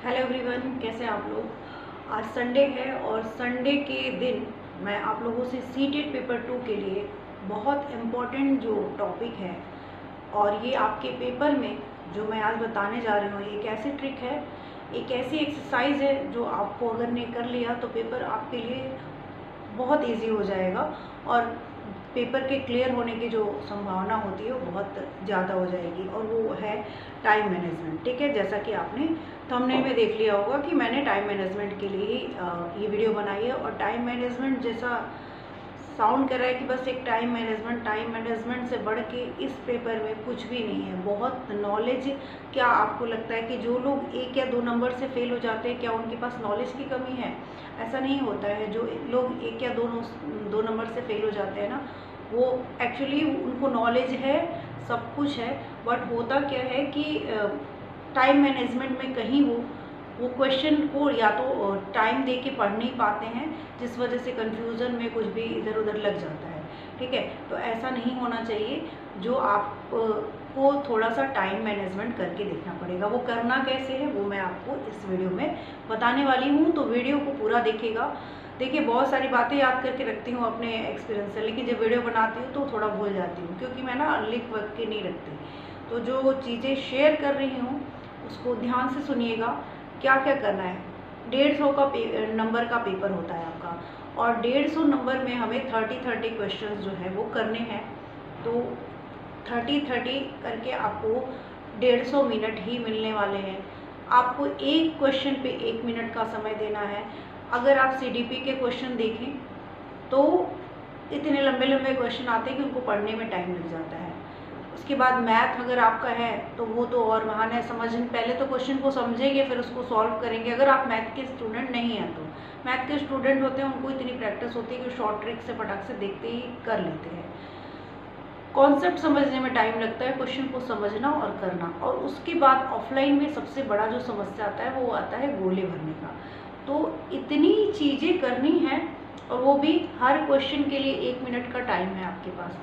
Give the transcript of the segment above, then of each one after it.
Hello everyone, कैसे हैं आप लोग। आज संडे है और संडे के दिन मैं आप लोगों से सीटेट पेपर 2 के लिए बहुत इम्पोर्टेंट जो टॉपिक है और ये आपके पेपर में जो मैं आज बताने जा रही हूँ, ये एक ऐसी ट्रिक है, एक ऐसी एक्सरसाइज है जो आपको अगर ने कर लिया तो पेपर आपके लिए बहुत इजी हो जाएगा और पेपर के क्लियर होने की जो संभावना होती है वो बहुत ज़्यादा हो जाएगी। और वो है टाइम मैनेजमेंट। ठीक है, जैसा कि आपने थंबनेल में देख लिया होगा कि मैंने टाइम मैनेजमेंट के लिए ही ये वीडियो बनाई है। और टाइम मैनेजमेंट जैसा साउंड कर रहा है कि बस एक टाइम मैनेजमेंट से बढ़ के इस पेपर में कुछ भी नहीं है। बहुत नॉलेज। क्या आपको लगता है कि जो लोग 1 या 2 नंबर से फेल हो जाते हैं, क्या उनके पास नॉलेज की कमी है? ऐसा नहीं होता है। जो लोग 1 या 2 नंबर से फेल हो जाते हैं ना, वो एक्चुअली उनको नॉलेज है, सब कुछ है, बट होता क्या है कि टाइम मैनेजमेंट में कहीं वो क्वेश्चन को या तो टाइम दे के पढ़ नहीं पाते हैं, जिस वजह से कन्फ्यूज़न में कुछ भी इधर उधर लग जाता है। ठीक है, तो ऐसा नहीं होना चाहिए। जो आपको थोड़ा सा टाइम मैनेजमेंट करके देखना पड़ेगा। वो करना कैसे है वो मैं आपको इस वीडियो में बताने वाली हूँ, तो वीडियो को पूरा देखिएगा। देखिए, बहुत सारी बातें याद करके रखती हूँ अपने एक्सपीरियंस से, लेकिन जब वीडियो बनाती हूँ तो थोड़ा भूल जाती हूँ, क्योंकि मैं ना लिख वख के नहीं रखती। तो जो चीज़ें शेयर कर रही हूँ उसको ध्यान से सुनिएगा। क्या क्या करना है। 150 का नंबर का पेपर होता है आपका, और 150 नंबर में हमें 30 क्वेश्चन जो है वो करने हैं। तो 30 करके आपको 150 मिनट ही मिलने वाले हैं। आपको एक क्वेश्चन पे 1 मिनट का समय देना है। अगर आप सीडीपी के क्वेश्चन देखें तो इतने लंबे लंबे क्वेश्चन आते हैं कि उनको पढ़ने में टाइम लग जाता है। उसके बाद मैथ अगर आपका है तो वो तो और महान है। पहले तो क्वेश्चन को समझेंगे फिर उसको सॉल्व करेंगे। अगर आप मैथ के स्टूडेंट नहीं हैं तो मैथ के स्टूडेंट होते हैं, उनको इतनी प्रैक्टिस होती है कि शॉर्ट ट्रिक से फटाक से देखते ही कर लेते हैं। कॉन्सेप्ट समझने में टाइम लगता है, क्वेश्चन को समझना और करना। और उसके बाद ऑफलाइन में सबसे बड़ा जो समस्या आता है वो आता है गोले भरने का। तो इतनी चीज़ें करनी है, और वो भी हर क्वेश्चन के लिए 1 मिनट का टाइम है आपके पास।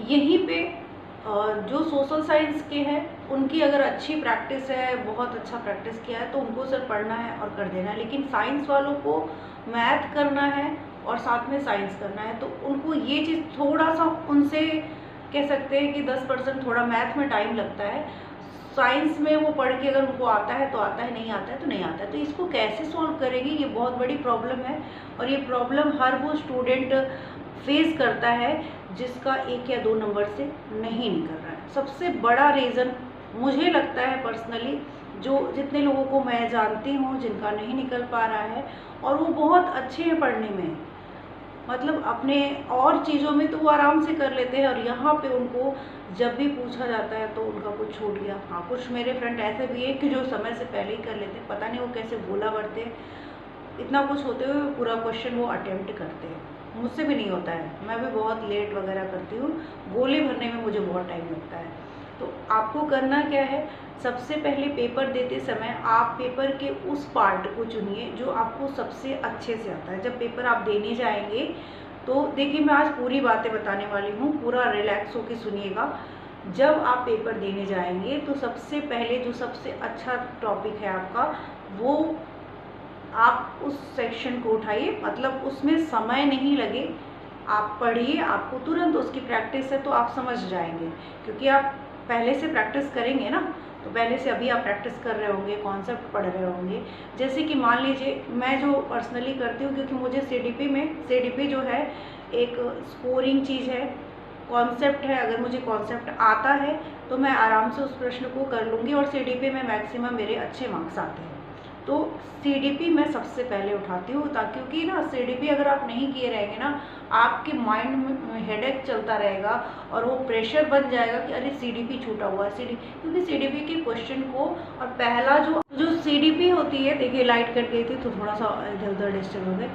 यहीं पे जो सोशल साइंस के हैं उनकी अगर अच्छी प्रैक्टिस है, बहुत अच्छा प्रैक्टिस किया है, तो उनको सिर्फ पढ़ना है और कर देना है। लेकिन साइंस वालों को मैथ करना है और साथ में साइंस करना है, तो उनको ये चीज़ थोड़ा सा उनसे कह सकते हैं कि 10% थोड़ा मैथ में टाइम लगता है। साइंस में वो पढ़ के अगर उनको आता है तो आता है, नहीं आता है तो नहीं आता है। तो इसको कैसे सॉल्व करेंगे, ये बहुत बड़ी प्रॉब्लम है। और ये प्रॉब्लम हर वो स्टूडेंट फेस करता है जिसका 1 या 2 नंबर से नहीं निकल रहा है। सबसे बड़ा रीज़न मुझे लगता है पर्सनली, जो जितने लोगों को मैं जानती हूँ जिनका नहीं निकल पा रहा है, और वो बहुत अच्छे हैं पढ़ने में, मतलब अपने और चीज़ों में तो वो आराम से कर लेते हैं, और यहाँ पे उनको जब भी पूछा जाता है तो उनका कुछ छूट गया। हाँ, कुछ मेरे फ्रेंड ऐसे भी है कि जो समय से पहले ही कर लेते हैं, पता नहीं वो कैसे गोला भरते हैं। इतना कुछ होते हुए पूरा क्वेश्चन वो अटेम्प्ट करते हैं। मुझसे भी नहीं होता है, मैं भी बहुत लेट वगैरह करती हूँ। गोले भरने में मुझे बहुत टाइम लगता है। तो आपको करना क्या है, सबसे पहले पेपर देते समय आप पेपर के उस पार्ट को चुनिए जो आपको सबसे अच्छे से आता है। जब पेपर आप देने जाएंगे तो देखिए, मैं आज पूरी बातें बताने वाली हूँ, पूरा रिलैक्स होकर सुनिएगा। जब आप पेपर देने जाएंगे तो सबसे पहले जो सबसे अच्छा टॉपिक है आपका, वो आप उस सेक्शन को उठाइए। मतलब उसमें समय नहीं लगे, आप पढ़िए। आपको तुरंत उसकी प्रैक्टिस है तो आप समझ जाएंगे, क्योंकि आप पहले से प्रैक्टिस करेंगे ना। तो पहले से अभी आप प्रैक्टिस कर रहे होंगे, कॉन्सेप्ट पढ़ रहे होंगे। जैसे कि मान लीजिए, मैं जो पर्सनली करती हूँ, क्योंकि मुझे सीडीपी जो है एक स्कोरिंग चीज़ है, कॉन्सेप्ट है। अगर मुझे कॉन्सेप्ट आता है तो मैं आराम से उस प्रश्न को कर लूँगी, और सीडीपी में मैक्सिमम मेरे अच्छे मार्क्स आते हैं। तो सीडीपी मैं सबसे पहले उठाती हूँ, ताकि क्योंकि ना सीडीपी अगर आप नहीं किए रहेंगे ना, आपके माइंड में हेडेक चलता रहेगा और वो प्रेशर बन जाएगा कि अरे सीडीपी छूटा हुआ है। क्योंकि सीडीपी के क्वेश्चन को, और पहला जो सीडीपी होती है, देखिए लाइट कट गई थी तो थोड़ा सा इधर उधर डिस्टर्ब हो गए,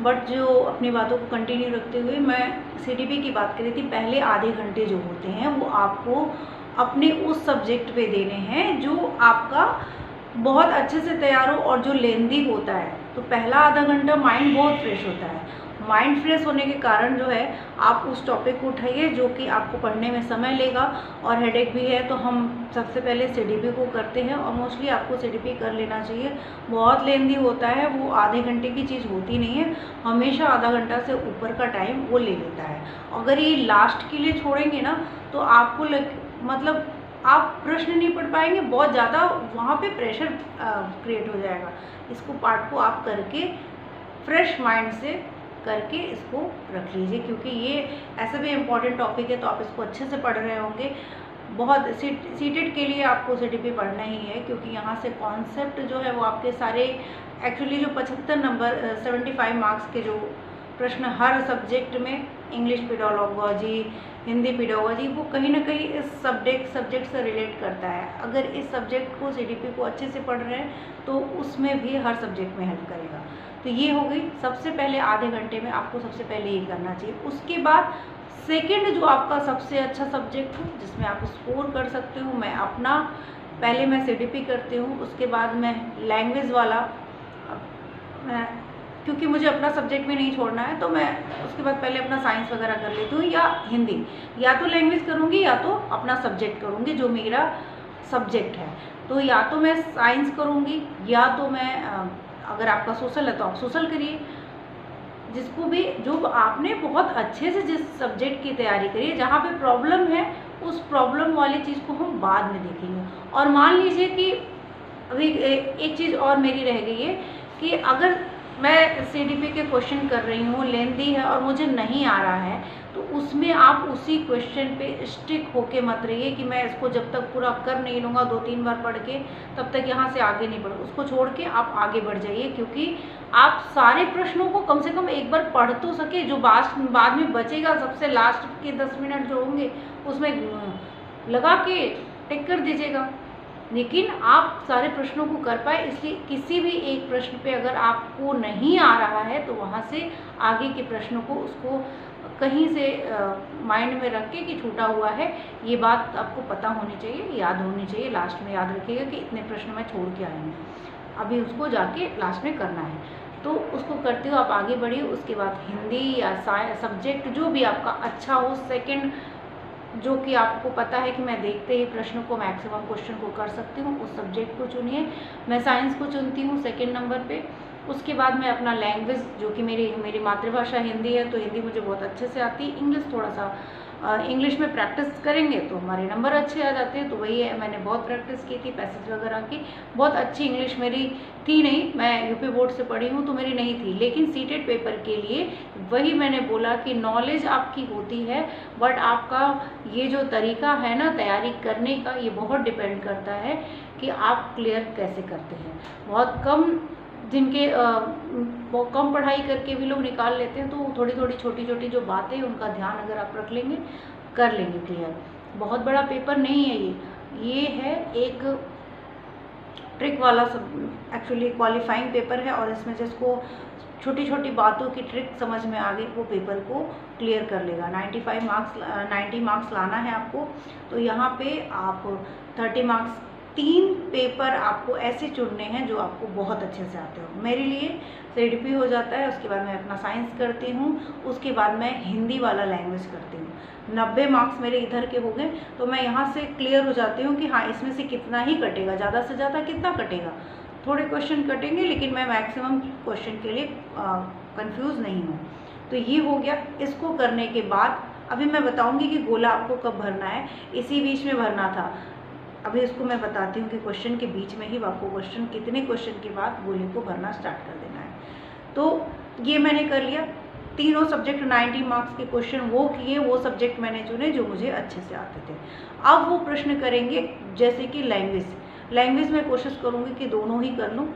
बट जो अपनी बातों को कंटिन्यू रखते हुए मैं सीडीपी की बात कर रही थी। पहले आधे घंटे जो होते हैं वो आपको अपने उस सब्जेक्ट पे देने हैं जो आपका बहुत अच्छे से तैयार हो और जो लेंदी होता है। तो पहला आधा घंटा माइंड बहुत फ्रेश होता है। माइंड फ्रेश होने के कारण जो है आप उस टॉपिक को उठाइए जो कि आपको पढ़ने में समय लेगा और हेडेक भी है। तो हम सबसे पहले सीडीपी को करते हैं और मोस्टली आपको सीडीपी कर लेना चाहिए। बहुत लेंदी होता है, वो आधे घंटे की चीज़ होती नहीं है, हमेशा आधा घंटा से ऊपर का टाइम वो ले लेता है। अगर ये लास्ट के लिए छोड़ेंगे ना तो आपको मतलब आप प्रश्न नहीं पढ़ पाएंगे, बहुत ज़्यादा वहाँ पे प्रेशर क्रिएट हो जाएगा। इसको पार्ट को आप करके फ्रेश माइंड से करके इसको रख लीजिए, क्योंकि ये ऐसा भी इम्पॉर्टेंट टॉपिक है तो आप इसको अच्छे से पढ़ रहे होंगे। बहुत सीटेड के लिए आपको सीटीपी पढ़ना ही है, क्योंकि यहाँ से कॉन्सेप्ट जो है वो आपके सारे एक्चुअली जो 75 नंबर 75 मार्क्स के जो प्रश्न हर सब्जेक्ट में, इंग्लिश पेडागोजी, हिंदी पेडागोजी, वो कहीं ना कहीं इस सब्जेक्ट से रिलेट करता है। अगर इस सब्जेक्ट को सीडीपी को अच्छे से पढ़ रहे हैं तो उसमें भी हर सब्जेक्ट में हेल्प करेगा। तो ये हो गई सबसे पहले आधे घंटे में आपको सबसे पहले ये करना चाहिए। उसके बाद सेकंड जो आपका सबसे अच्छा सब्जेक्ट हो जिसमें आप स्कोर कर सकते हो, मैं अपना पहले मैं सीडीपी करती हूँ, उसके बाद मैं लैंग्वेज वाला, क्योंकि मुझे अपना सब्जेक्ट भी नहीं छोड़ना है तो मैं उसके बाद पहले अपना साइंस वगैरह कर लेती हूँ या हिंदी, या तो लैंग्वेज करूँगी या तो अपना सब्जेक्ट करूँगी जो मेरा सब्जेक्ट है। तो या तो मैं साइंस करूँगी या तो मैं अगर आपका सोशल है तो आप सोशल करिए, जिसको भी जो आपने बहुत अच्छे से जिस सब्जेक्ट की तैयारी करिए, जहाँ पे प्रॉब्लम है उस प्रॉब्लम वाली चीज़ को हम बाद में देखेंगे। और मान लीजिए कि अभी एक चीज़ और मेरी रह गई है कि अगर मैं सीडीपी के क्वेश्चन कर रही हूँ, लेंदी है और मुझे नहीं आ रहा है, तो उसमें आप उसी क्वेश्चन पे स्टिक होके मत रहिए कि मैं इसको जब तक पूरा कर नहीं लूँगा 2-3 बार पढ़ के तब तक यहाँ से आगे नहीं बढ़ूँ। उसको छोड़ के आप आगे बढ़ जाइए, क्योंकि आप सारे प्रश्नों को कम से कम एक बार पढ़ तो सके। जो बाद में बचेगा सबसे लास्ट के 10 मिनट जो होंगे उसमें लगा के टिक कर दीजिएगा, लेकिन आप सारे प्रश्नों को कर पाए। इसलिए किसी भी एक प्रश्न पे अगर आपको नहीं आ रहा है तो वहाँ से आगे के प्रश्नों को उसको कहीं से माइंड में रख के कि छूटा हुआ है, ये बात आपको पता होनी चाहिए, याद होनी चाहिए। लास्ट में याद रखिएगा कि इतने प्रश्न मैं छोड़ के आई हूँ, अभी उसको जाके लास्ट में करना है। तो उसको करते हो आप आगे बढ़िए। उसके बाद हिंदी या सब्जेक्ट जो भी आपका अच्छा हो, सेकंड जो कि आपको पता है कि मैं देखते ही प्रश्न को मैक्सिमम क्वेश्चन को कर सकती हूँ, उस सब्जेक्ट को चुनिए। मैं साइंस को चुनती हूँ सेकंड नंबर पे। उसके बाद मैं अपना लैंग्वेज, जो कि मेरी मातृभाषा हिंदी है तो हिंदी मुझे बहुत अच्छे से आती है। इंग्लिश थोड़ा सा इंग्लिश में प्रैक्टिस करेंगे तो हमारे नंबर अच्छे आ जाते हैं, तो वही है, मैंने बहुत प्रैक्टिस की थी पैसेज वगैरह की। बहुत अच्छी इंग्लिश मेरी थी नहीं, मैं यूपी बोर्ड से पढ़ी हूँ तो मेरी नहीं थी, लेकिन सीटेड पेपर के लिए वही मैंने बोला कि नॉलेज आपकी होती है, बट आपका ये जो तरीका है ना तैयारी करने का, ये बहुत डिपेंड करता है कि आप क्लियर कैसे करते हैं। बहुत कम जिनके कम पढ़ाई करके भी लोग निकाल लेते हैं, तो थोड़ी थोड़ी छोटी छोटी जो बातें उनका ध्यान अगर आप रख लेंगे कर लेंगे क्लियर। बहुत बड़ा पेपर नहीं है ये है एक ट्रिक वाला सब एक्चुअली क्वालिफाइंग पेपर है, और इसमें जिसको छोटी छोटी बातों की ट्रिक समझ में आ गई वो पेपर को क्लियर कर लेगा। 90 मार्क्स लाना है आपको, तो यहाँ पे आप 30 मार्क्स 3 पेपर आपको ऐसे चुनने हैं जो आपको बहुत अच्छे से आते हो। मेरे लिए सीडीपी हो जाता है, उसके बाद मैं अपना साइंस करती हूँ, उसके बाद मैं हिंदी वाला लैंग्वेज करती हूँ। 90 मार्क्स मेरे इधर के हो गए, तो मैं यहाँ से क्लियर हो जाती हूँ कि हाँ इसमें से कितना ही कटेगा, ज़्यादा से ज़्यादा कितना कटेगा, थोड़े क्वेश्चन कटेंगे लेकिन मैं मैक्सिमम क्वेश्चन के लिए कंफ्यूज नहीं हूँ। तो ये हो गया। इसको करने के बाद अभी मैं बताऊँगी कि गोला आपको कब भरना है, इसी बीच में भरना था। अभी इसको मैं बताती हूँ कि क्वेश्चन के बीच में ही आपको कितने क्वेश्चन के बाद गोले को भरना स्टार्ट कर देना है। तो ये मैंने कर लिया। तीनों सब्जेक्ट 90 मार्क्स के क्वेश्चन वो किए, वो सब्जेक्ट मैंने चुने जो मुझे अच्छे से आते थे। अब वो प्रश्न करेंगे जैसे कि लैंग्वेज में कोशिश करूँगी कि दोनों ही कर लूँ।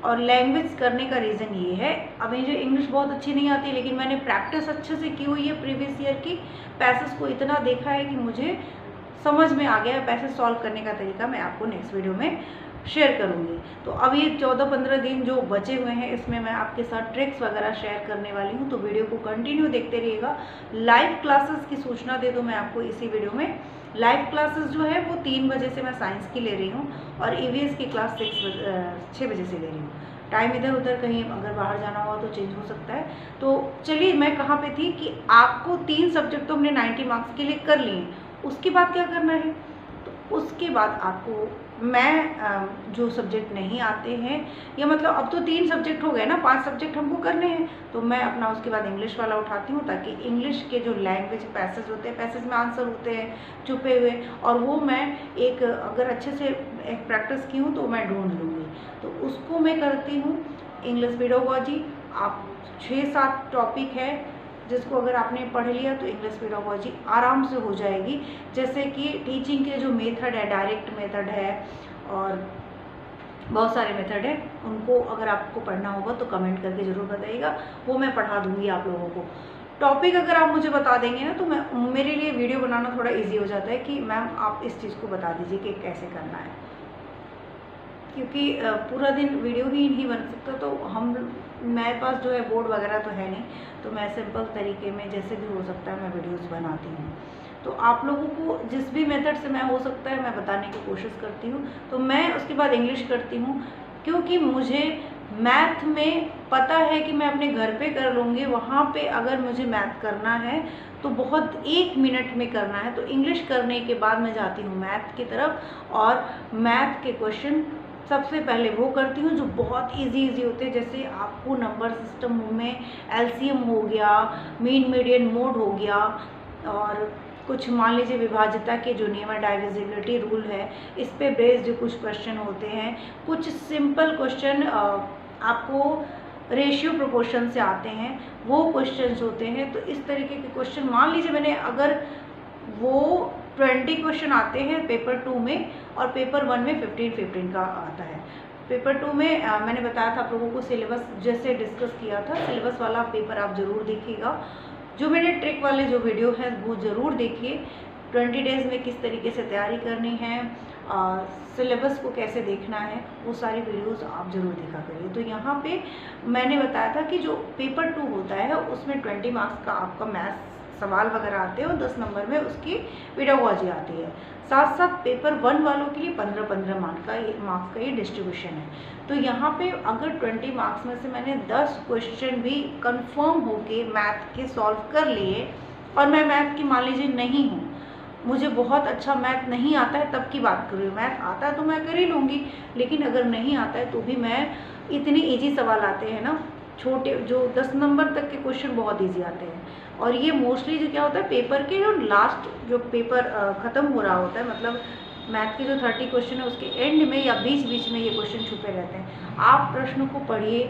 और लैंग्वेज करने का रीज़न ये है, अब मुझे इंग्लिश बहुत अच्छी नहीं आती, लेकिन मैंने प्रैक्टिस अच्छे से की हुई है प्रीवियस ईयर की, पैसेज को इतना देखा है कि मुझे समझ में आ गया है। पैसेज सॉल्व करने का तरीका मैं आपको नेक्स्ट वीडियो में शेयर करूंगी। तो अब ये 14-15 दिन जो बचे हुए हैं इसमें मैं आपके साथ ट्रिक्स वगैरह शेयर करने वाली हूँ, तो वीडियो को कंटिन्यू देखते रहिएगा। लाइव क्लासेस की सूचना दे दूँ मैं आपको इसी वीडियो में। लाइव क्लासेस जो है वो 3 बजे से मैं साइंस की ले रही हूँ और EVS की क्लास 6 बजे से ले रही हूँ। टाइम इधर उधर कहीं अगर बाहर जाना हुआ तो चेंज हो सकता है। तो चलिए, मैं कहाँ पे थी कि आपको 3 सब्जेक्ट तो हमने 90 मार्क्स के लिए कर लिए, उसके बाद क्या करना है? तो उसके बाद आपको जो सब्जेक्ट नहीं आते हैं, या मतलब अब तो 3 सब्जेक्ट हो गए ना, 5 सब्जेक्ट हमको करने हैं, तो मैं अपना उसके बाद इंग्लिश वाला उठाती हूँ, ताकि इंग्लिश के जो लैंग्वेज पैसेज होते हैं, पैसेज में आंसर होते हैं छुपे हुए, और वो मैं एक अगर अच्छे से एक प्रैक्टिस की हूँ तो मैं ढूंढ लूँगी। तो उसको मैं करती हूँ। इंग्लिश पेडागोजी आप 6-7 टॉपिक है जिसको अगर आपने पढ़ लिया तो इंग्लिश पेडागोजी आराम से हो जाएगी। जैसे कि टीचिंग के जो मेथड है, डायरेक्ट मेथड है और बहुत सारे मेथड है, उनको अगर आपको पढ़ना होगा तो कमेंट करके ज़रूर बताइएगा, वो मैं पढ़ा दूँगी आप लोगों को। टॉपिक अगर आप मुझे बता देंगे ना तो मेरे लिए वीडियो बनाना थोड़ा ईजी हो जाता है कि मैम आप इस चीज़ को बता दीजिए कि कैसे करना है, क्योंकि पूरा दिन वीडियो ही नहीं बन सकता। तो मेरे पास जो है बोर्ड वगैरह तो है नहीं, तो मैं सिंपल तरीके में जैसे भी हो सकता है मैं वीडियोस बनाती हूँ। तो आप लोगों को जिस भी मेथड से मैं हो सकता है मैं बताने की कोशिश करती हूँ। तो मैं उसके बाद इंग्लिश करती हूँ, क्योंकि मुझे मैथ में पता है कि मैं अपने घर पे कर लूँगी, वहाँ पे अगर मुझे मैथ करना है तो बहुत 1 मिनट में करना है। तो इंग्लिश करने के बाद मैं जाती हूँ मैथ की तरफ, और मैथ के क्वेश्चन सबसे पहले वो करती हूँ जो बहुत इजी होते हैं। जैसे आपको नंबर सिस्टम में एलसीएम हो गया, मीन मीडियन मोड हो गया, और कुछ मान लीजिए विभाज्यता के जो नियम है, डाइविजिबिलिटी रूल है, इस पे बेस्ड जो कुछ क्वेश्चन होते हैं। कुछ सिंपल क्वेश्चन आपको रेशियो प्रोपोर्शन से आते हैं, वो क्वेश्चंस होते हैं। तो इस तरीके के क्वेश्चन मान लीजिए मैंने अगर वो 20 क्वेश्चन आते हैं पेपर 2 में, और पेपर 1 में 15 का आता है। पेपर 2 में मैंने बताया था आप लोगों को सिलेबस जैसे डिस्कस किया था, सिलेबस वाला पेपर आप ज़रूर देखिएगा। जो मैंने ट्रिक वाले जो वीडियो है वो ज़रूर देखिए। 20 डेज़ में किस तरीके से तैयारी करनी है, सिलेबस को कैसे देखना है, वो सारी वीडियोस आप ज़रूर देखा करिए। तो यहाँ पे मैंने बताया था कि जो पेपर 2 होता है उसमें 20 मार्क्स का आपका मैथ्स सवाल वगैरह आते हैं, और 10 नंबर में उसकी पेडागोजी आती है। साथ साथ पेपर 1 वालों के लिए 15-15 मार्क्स का ये डिस्ट्रीब्यूशन है। तो यहाँ पे अगर 20 मार्क्स में से मैंने 10 क्वेश्चन भी कंफर्म होके मैथ के सॉल्व कर लिए, और मैं मैथ की मान लीजिए नहीं हूँ, मुझे बहुत अच्छा मैथ नहीं आता है, तब की बात कर रही हूँ। मैथ आता है तो मैं कर ही लूँगी, लेकिन अगर नहीं आता है तो भी मैं, इतने ईजी सवाल आते हैं ना, छोटे जो 10 नंबर तक के क्वेश्चन बहुत ईजी आते हैं। और ये मोस्टली जो क्या होता है, पेपर के जो लास्ट जो पेपर ख़त्म हो रहा होता है, मतलब मैथ के जो 30 क्वेश्चन है उसके एंड में या बीच बीच में ये क्वेश्चन छुपे रहते हैं। आप प्रश्नों को पढ़िए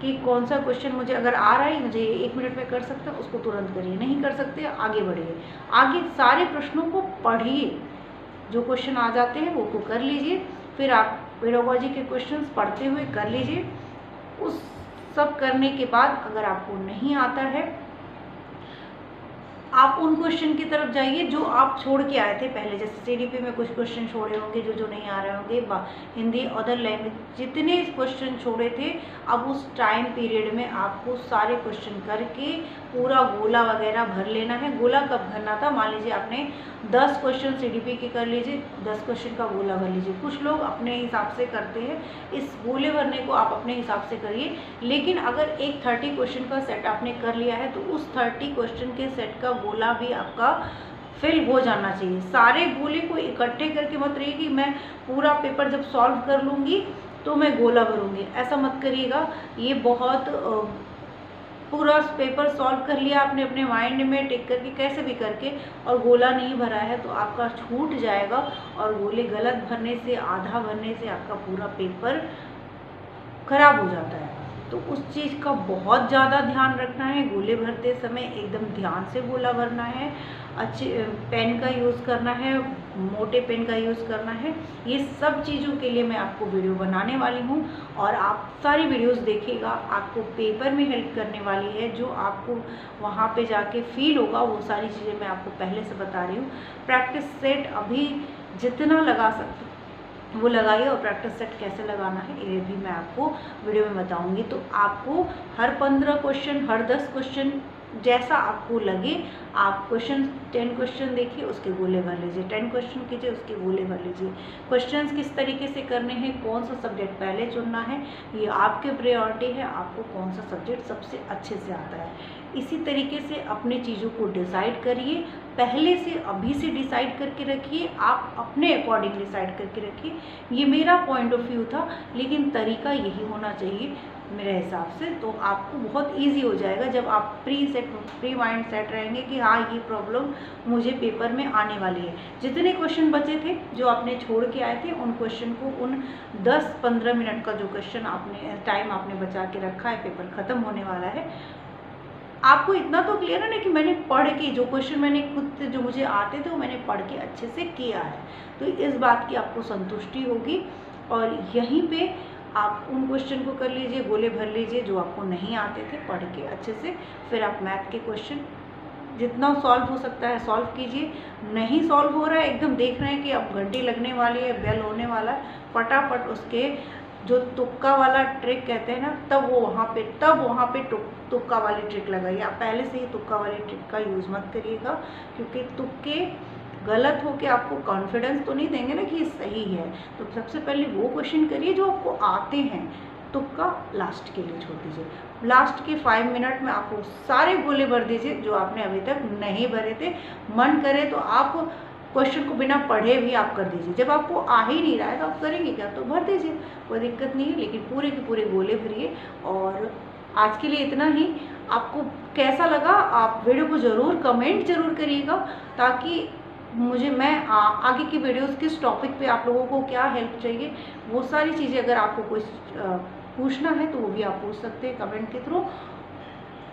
कि कौन सा क्वेश्चन मुझे अगर आ रहा है, मुझे 1 मिनट में कर सकते हैं, उसको तुरंत करिए, नहीं कर सकते आगे बढ़िए। आगे सारे प्रश्नों को पढ़िए, जो क्वेश्चन आ जाते हैं वो को कर लीजिए, फिर आप पेडागोजी के क्वेश्चंस पढ़ते हुए कर लीजिए। उस सब करने के बाद अगर आपको नहीं आता है, आप उन क्वेश्चन की तरफ जाइए जो आप छोड़ के आए थे पहले। जैसे सीडीपी में कुछ क्वेश्चन छोड़े होंगे जो नहीं आ रहे होंगे, हिंदी अदर लैंग्वेज जितने क्वेश्चन छोड़े थे, अब उस टाइम पीरियड में आपको सारे क्वेश्चन करके पूरा गोला वगैरह भर लेना है। गोला कब भरना था, मान लीजिए आपने 10 क्वेश्चन सीडीपी के कर लीजिए, 10 क्वेश्चन का गोला भर लीजिए। कुछ लोग अपने हिसाब से करते हैं, इस गोले भरने को आप अपने हिसाब से करिए। लेकिन अगर एक 30 क्वेश्चन का सेट आपने कर लिया है तो उस 30 क्वेश्चन के सेट का गोला भी आपका फिल हो जाना चाहिए। सारे गोले को इकट्ठे करके मत रहिए कि मैं पूरा पेपर जब सॉल्व कर लूँगी तो मैं गोला भरूँगी, ऐसा मत करिएगा। ये बहुत पूरा पेपर सॉल्व कर लिया आपने अपने माइंड में टिक करके कैसे भी करके, और गोला नहीं भरा है तो आपका छूट जाएगा, और गोले गलत भरने से, आधा भरने से आपका पूरा पेपर खराब हो जाता है। तो उस चीज़ का बहुत ज़्यादा ध्यान रखना है। गोले भरते समय एकदम ध्यान से गोला भरना है, अच्छे पेन का यूज़ करना है, मोटे पेन का यूज़ करना है। ये सब चीज़ों के लिए मैं आपको वीडियो बनाने वाली हूँ, और आप सारी वीडियोस देखिएगा, आपको पेपर में हेल्प करने वाली है। जो आपको वहाँ पे जाके फील होगा वो सारी चीज़ें मैं आपको पहले से बता रही हूँ। प्रैक्टिस सेट अभी जितना लगा सकते वो लगाइए, और प्रैक्टिस सेट कैसे लगाना है ये भी मैं आपको वीडियो में बताऊंगी। तो आपको हर 15 क्वेश्चन, हर 10 क्वेश्चन जैसा आपको लगे आप 10 क्वेश्चन देखिए, उसके गोले भर लीजिए, 10 क्वेश्चन कीजिए, उसके गोले भर लीजिए। क्वेश्चंस किस तरीके से करने हैं, कौन सा सब्जेक्ट पहले चुनना है, ये आपके प्रायोरिटी है, आपको कौन सा सब्जेक्ट सबसे अच्छे से आता है। इसी तरीके से अपने चीज़ों को डिसाइड करिए, पहले से अभी से डिसाइड करके रखिए, आप अपने अकॉर्डिंग डिसाइड करके रखिए। ये मेरा पॉइंट ऑफ व्यू था, लेकिन तरीका यही होना चाहिए मेरे हिसाब से। तो आपको बहुत इजी हो जाएगा जब आप प्री माइंड सेट रहेंगे कि हाँ ये प्रॉब्लम मुझे पेपर में आने वाली है। जितने क्वेश्चन बचे थे जो आपने छोड़ के आए थे, उन क्वेश्चन को, उन 10-15 मिनट का जो क्वेश्चन आपने टाइम आपने बचा के रखा है, पेपर ख़त्म होने वाला है, आपको इतना तो क्लियर है ना कि मैंने पढ़ के जो क्वेश्चन मैंने खुद से जो मुझे आते थे वो मैंने पढ़ के अच्छे से किया है। तो इस बात की आपको संतुष्टि होगी और यहीं पे आप उन क्वेश्चन को कर लीजिए, गोले भर लीजिए जो आपको नहीं आते थे पढ़ के अच्छे से। फिर आप मैथ के क्वेश्चन जितना सॉल्व हो सकता है सॉल्व कीजिए। नहीं सॉल्व हो रहा है, एकदम देख रहे हैं कि अब घंटी लगने वाली है, बेल होने वाला है, फटाफट उसके जो तुक्का वाला ट्रिक कहते हैं ना, तब वहाँ पे तुक्का वाली ट्रिक लगाइए। आप पहले से ही तुक्का वाली ट्रिक का यूज़ मत करिएगा, क्योंकि तुक्के गलत हो के आपको कॉन्फिडेंस तो नहीं देंगे ना कि ये सही है। तो सबसे पहले वो क्वेश्चन करिए जो आपको आते हैं, तुक्का लास्ट के लिए छोड़ दीजिए। लास्ट के 5 मिनट में आपको सारे गोले भर दीजिए जो आपने अभी तक नहीं भरे थे। मन करे तो आप क्वेश्चन को बिना पढ़े भी आप कर दीजिए। जब आपको आ ही नहीं रहा है तो आप करेंगे क्या, तो भर दीजिए, कोई दिक्कत नहीं है, लेकिन पूरे के पूरे गोले भरिए। और आज के लिए इतना ही। आपको कैसा लगा आप वीडियो को ज़रूर कमेंट ज़रूर करिएगा, ताकि मैं आगे की वीडियोस किस टॉपिक पे आप लोगों को क्या हेल्प चाहिए, वो सारी चीज़ें अगर आपको कुछ पूछना है तो वो भी आप पूछ सकते हैं कमेंट के थ्रू।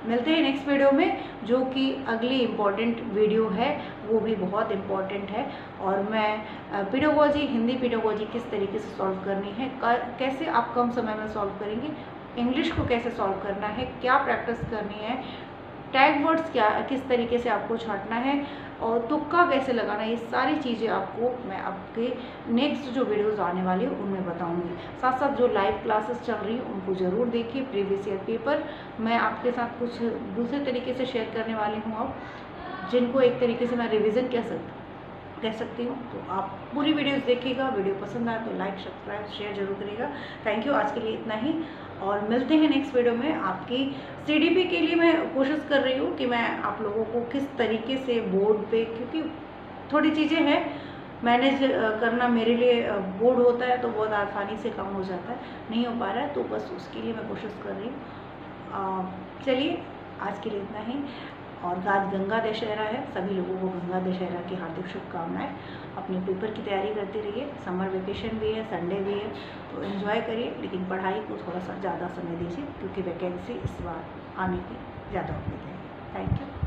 मिलते हैं नेक्स्ट वीडियो में, जो कि अगली इम्पॉर्टेंट वीडियो है, वो भी बहुत इम्पॉर्टेंट है। और मैं पेडागोजी, हिंदी पेडागोजी किस तरीके से सॉल्व करनी है, कैसे आप कम समय में सॉल्व करेंगे, इंग्लिश को कैसे सॉल्व करना है, क्या प्रैक्टिस करनी है, टैग वर्ड्स क्या किस तरीके से आपको छांटना है और तुक्का कैसे लगाना है, ये सारी चीज़ें आपको मैं आपके नेक्स्ट जो वीडियोस आने वाली है उनमें बताऊंगी। साथ साथ जो लाइव क्लासेस चल रही हैं उनको ज़रूर देखिए। प्रीवियस ईयर पेपर मैं आपके साथ कुछ दूसरे तरीके से शेयर करने वाली हूँ अब, जिनको एक तरीके से मैं रिविज़न कह सकती हूँ। तो आप पूरी वीडियोस देखिएगा, वीडियो पसंद आए तो लाइक, सब्सक्राइब, शेयर जरूर करिएगा। थैंक यू, आज के लिए इतना ही, और मिलते हैं नेक्स्ट वीडियो में। आपकी CDP के लिए मैं कोशिश कर रही हूँ कि मैं आप लोगों को किस तरीके से बोर्ड पे, क्योंकि थोड़ी चीज़ें हैं मैनेज करना मेरे लिए बोर्ड होता है तो बहुत आसानी से कम हो जाता है, नहीं हो पा रहा है, तो बस उसके लिए मैं कोशिश कर रही हूँ। चलिए आज के लिए इतना ही। और आज गंगा दशहरा है, सभी लोगों को गंगा दशहरा की हार्दिक शुभकामनाएं। अपने पेपर की तैयारी करते रहिए, समर वेकेशन भी है, संडे भी है, तो एंजॉय करिए, लेकिन पढ़ाई को थोड़ा सा ज़्यादा समय दीजिए, क्योंकि वैकेंसी इस बार आने की ज़्यादा उम्मीद है। Thank you.